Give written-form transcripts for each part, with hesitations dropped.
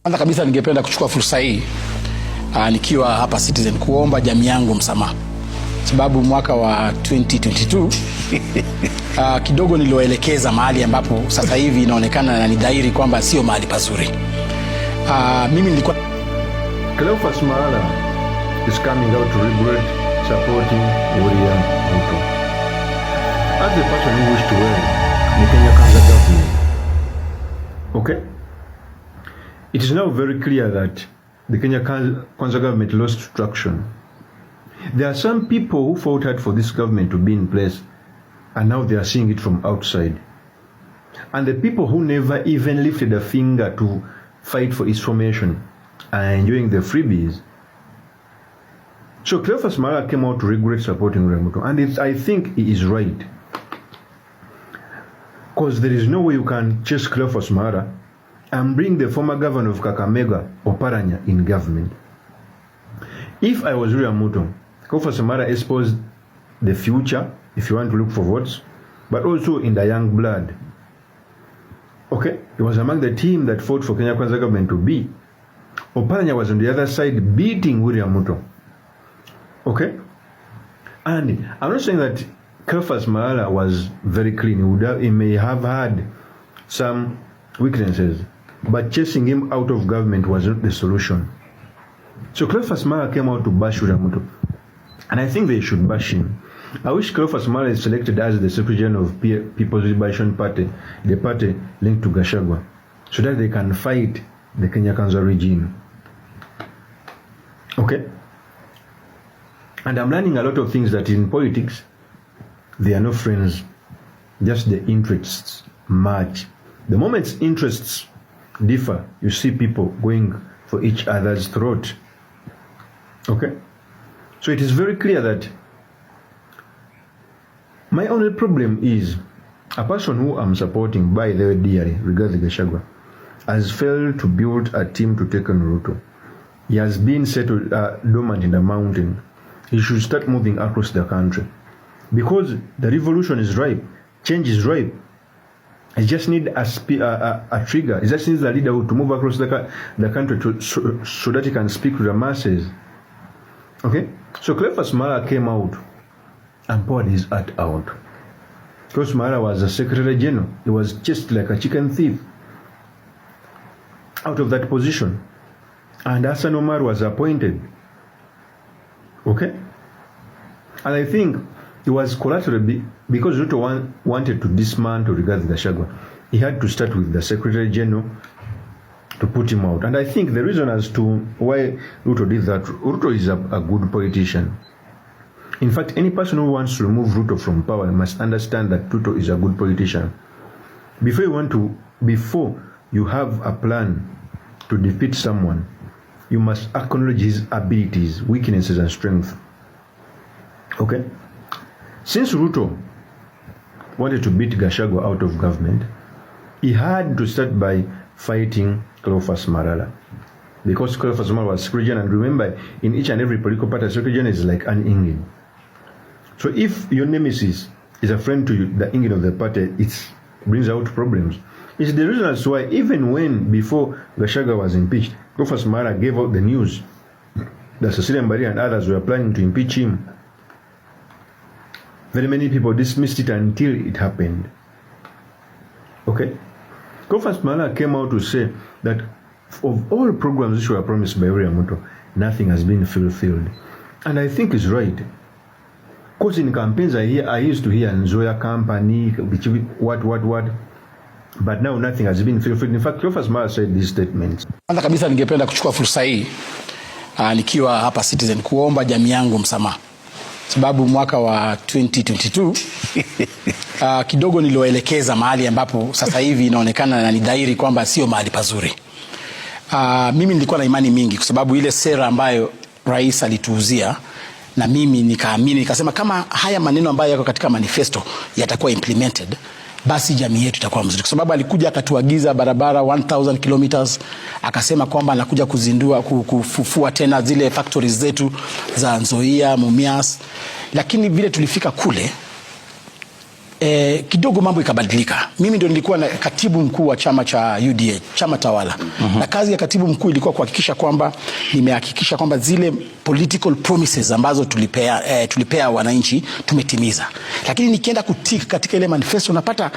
Kwanza kabisa ningependa kuchukua fursa hii nikiwa hapa Citizen kuomba jamii yangu msamaha, sababu mwaka wa 2022 kidogo niliwaelekeza mahali ambapo sasa hivi inaonekana na ni dhahiri kwamba sio mahali pazuri. Mimi nilikuwa Cleophas Malala is coming out to regret supporting William Ruto. As the person who wished to wear the Kenya Kwanza government. Okay? It is now very clear that the Kenya Kwanza government lost traction. There are some people who fought hard for this government to be in place, and now they are seeing it from outside. And the people who never even lifted a finger to fight for its formation are enjoying the freebies. So Cleophas Malala came out to regret supporting William Ruto, and I think he is right. Because there is no way you can chase Cleophas Malala and bring the former governor of Kakamega, Oparanya, in government. If I was William Ruto, Cleophas Malala exposed the future, if you want to look for votes, but also in the young blood. Okay? He was among the team that fought for Kenya Kwanza government to be. Oparanya was on the other side beating William Ruto. Okay? And I'm not saying that Cleophas Malala was very clean. He may have had some weaknesses, but chasing him out of government was not the solution. So Cleophas Malala came out to bash William Ruto, and I think they should bash him. I wish Cleophas Malala is selected as the Secretary General of People's Liberation Party, the party linked to Gachagua, so that they can fight the Kenya Kwanza regime. Okay? And I'm learning a lot of things that in politics, they are no friends, just the interests match. The moment interests differ, you see people going for each other's throat. Okay? So it is very clear that my only problem is a person who I'm supporting by the dearly, regarding Gachagua, has failed to build a team to take on Ruto. He has been settled dormant in the mountain. He should start moving across the country. Because the revolution is ripe, change is ripe. He just need a trigger. He just needs a leader to move across the country so that he can speak to the masses. Okay? So Cleophas Malala came out and poured his heart out. Cleophas Malala was a Secretary General. He was just like a chicken thief out of that position. And Hassan Omar was appointed. Okay? And I think it was collateral because Ruto wanted to dismantle Rigathi Gachagua. He had to start with the Secretary General to put him out. And I think the reason as to why Ruto did that, Ruto is a good politician. In fact, any person who wants to remove Ruto from power must understand that Ruto is a good politician. Before you have a plan to defeat someone, you must acknowledge his abilities, weaknesses, and strengths. Okay? Since Ruto wanted to beat Gachagua out of government, he had to start by fighting Cleophas Malala. Because Cleophas Malala was Secretary General, and remember, in each and every political party, Secretary General is like an Ingin. So if your nemesis is a friend to you, the Ingin of the party, it brings out problems. It's the reason as to why, even when before Gachagua was impeached, Cleophas Malala gave out the news that Cecilia Mbari and others were planning to impeach him. Very many people dismissed it until it happened. Okay? Cleophas Malala came out to say that of all programs which were promised by William Ruto, nothing has been fulfilled. And I think he's right. Because in campaigns I used to hear Nzoia Company, what. But now nothing has been fulfilled. In fact, Cleophas Malala said these statements. Kwanza kabisa ningependa kuchukua fursa hii nikiwa hapa Citizen kuomba jamii yangu msamaha, sababu mwaka wa 2022 kidogo niliwaelekeza mahali ambapo sasa hivi inaonekana na ni dhahiri kwamba sio mahali pazuri. Mimi nilikuwa na imani mingi kwa sababu ile sera ambayo rais alituuzia, na mimi nikaamini, nikasema kama haya maneno ambayo yako katika manifesto yatakuwa implemented, basi jamii yetu itakuwa mzuri. Kwa sababu alikuja akatuagiza barabara 1000 kilometers, akasema kwamba anakuja kuzindua kufufua tena zile factories zetu za Nzoia, Mumias. Lakini vile tulifika kule, kidogo mambo ikabadilika. Mimi ndio nilikuwa na katibu mkuu wa chama cha UDA, chama tawala. Na kazi ya katibu mkuu ilikuwa kuhakikisha kwamba nimehakikisha kwamba zile political promises ambazo tulipea wananchi tumetimiza. Lakini nikienda kutik katika ile manifesto napata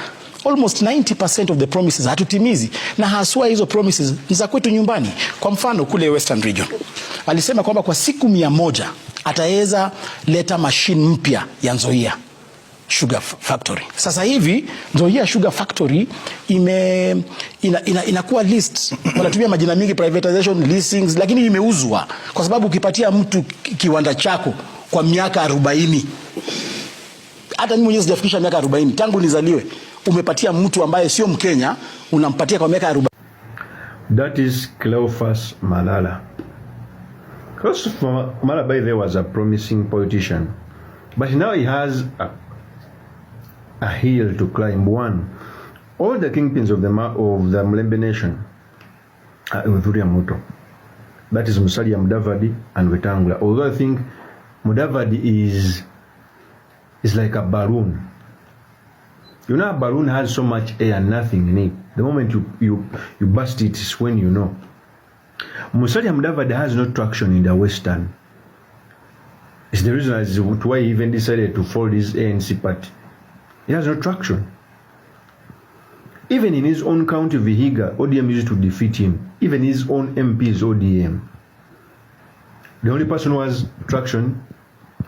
almost 90% of the promises hatutimizi, na haswa hizo promises ni za kwetu nyumbani. Kwa mfano kule Western Region alisema kwamba kwa siku 100 ataweza leta machine mpya ya Nzoia Sugar Factory. Sasa hivi Nzoia Sugar Factory inakuwa list, wanatumia majina mingi, privatization, leasings, lakini imeuzwa kwa sababu ukipatia mtu kiwanda chako kwa miaka 40, hata mimi mwenyewe sijafikisha miaka 40 tangu nizaliwe, umepatia mtu ambaye sio Mkenya, unampatia kwa miaka 40. That is Cleophas Malala. Cleophas Malala, by the way, was a promising politician, but now he has a hill to climb. One, all the kingpins of the Mlembe nation are with William Ruto. That is Musalia Mudavadi and Wetangula. Although I think Mudavadi is like a balloon. You know, a balloon has so much air and nothing in it. The moment you burst it is when you know. Musalia Mudavadi has no traction in the Western. It's the reason as to why he even decided to fold his ANC party. He has no traction. Even in his own county, Vihiga, ODM used to defeat him. Even his own MP is ODM. The only person who has traction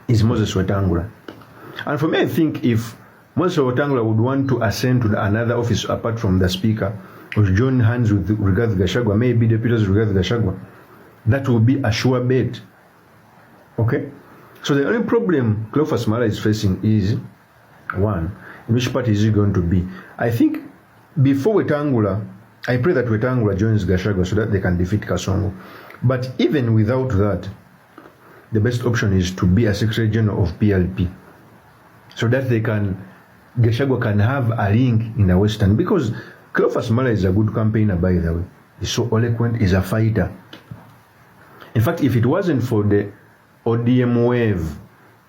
is Moses Wetangula. And for me, I think if Moses Wetangula would want to ascend to another office apart from the speaker, or join hands with Rigathi Gachagua, maybe deputies Rigathi Gachagua, that will be a sure bet. Okay? So the only problem Cleophas Malala is facing is, one, in which party is he going to be? I think before Wetangula, I pray that Wetangula joins Gachagua so that they can defeat Kasongo. But even without that, the best option is to be a Secretary General of PLP, so that Gachagua can have a link in the Western. Because Cleophas Malala is a good campaigner, by the way. He's so eloquent, he's a fighter. In fact, if it wasn't for the ODM wave,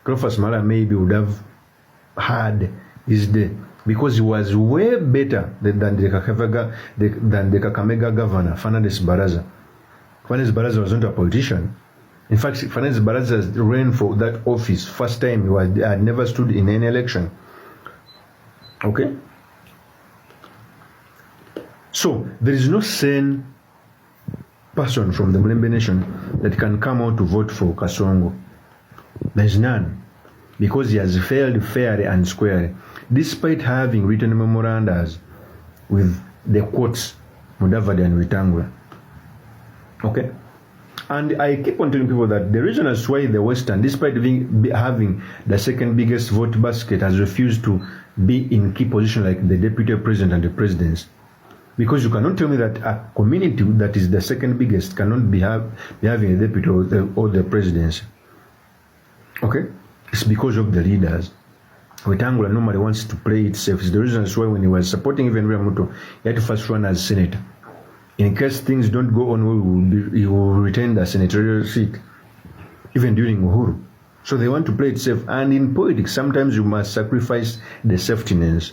Cleophas Malala maybe would have had his day, because he was way better than the Kakamega governor, Fernandes Baraza. Fernandes Baraza was not a politician. In fact, Fernandes Baraza ran for that office first time. He had never stood in any election. Okay? So, there is no sane person from the Mlembe nation that can come out to vote for Kasongo. There is none. Because he has failed fairly and squarely, despite having written memorandums with the quotes Mudavadi and Wetangula. Okay? And I keep on telling people that the reason as why the Western, despite having the second biggest vote basket, has refused to be in key position like the deputy president and the presidents. Because you cannot tell me that a community that is the second biggest cannot be having a deputy or the presidency. Okay? It's because of the leaders. Wetangula normally wants to play it safe. It's the reason why when he was supporting even William Ruto, he had to first run as senator. In case things don't go on well, he will retain the senatorial seat, even during Uhuru. So they want to play it safe. And in politics, sometimes you must sacrifice the safety nets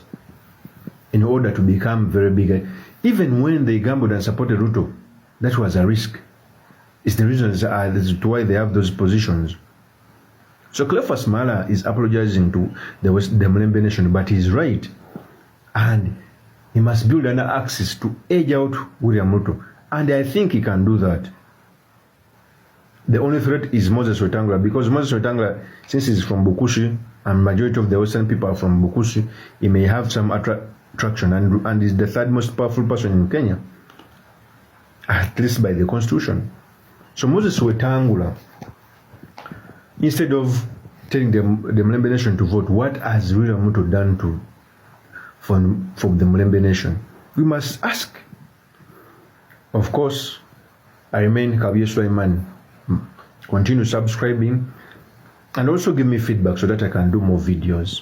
in order to become very big. Even when they gambled and supported Ruto, that was a risk. It's the reason as to why they have those positions. So Cleophas Malala is apologizing to the Mlembe nation, but he's right. And he must build an axis to edge out William Ruto. And I think he can do that. The only threat is Moses Wetangula, because Moses Wetangula, since he's from Bukushi, and majority of the Western people are from Bukushi, he may have some attraction, and is the third most powerful person in Kenya, at least by the constitution. So Moses Wetangula, instead of telling the Mlembe nation to vote, what has William Ruto done from the Mlembe nation? We must ask. Of course, I remain Kabir Sulaiman. Continue subscribing and also give me feedback so that I can do more videos.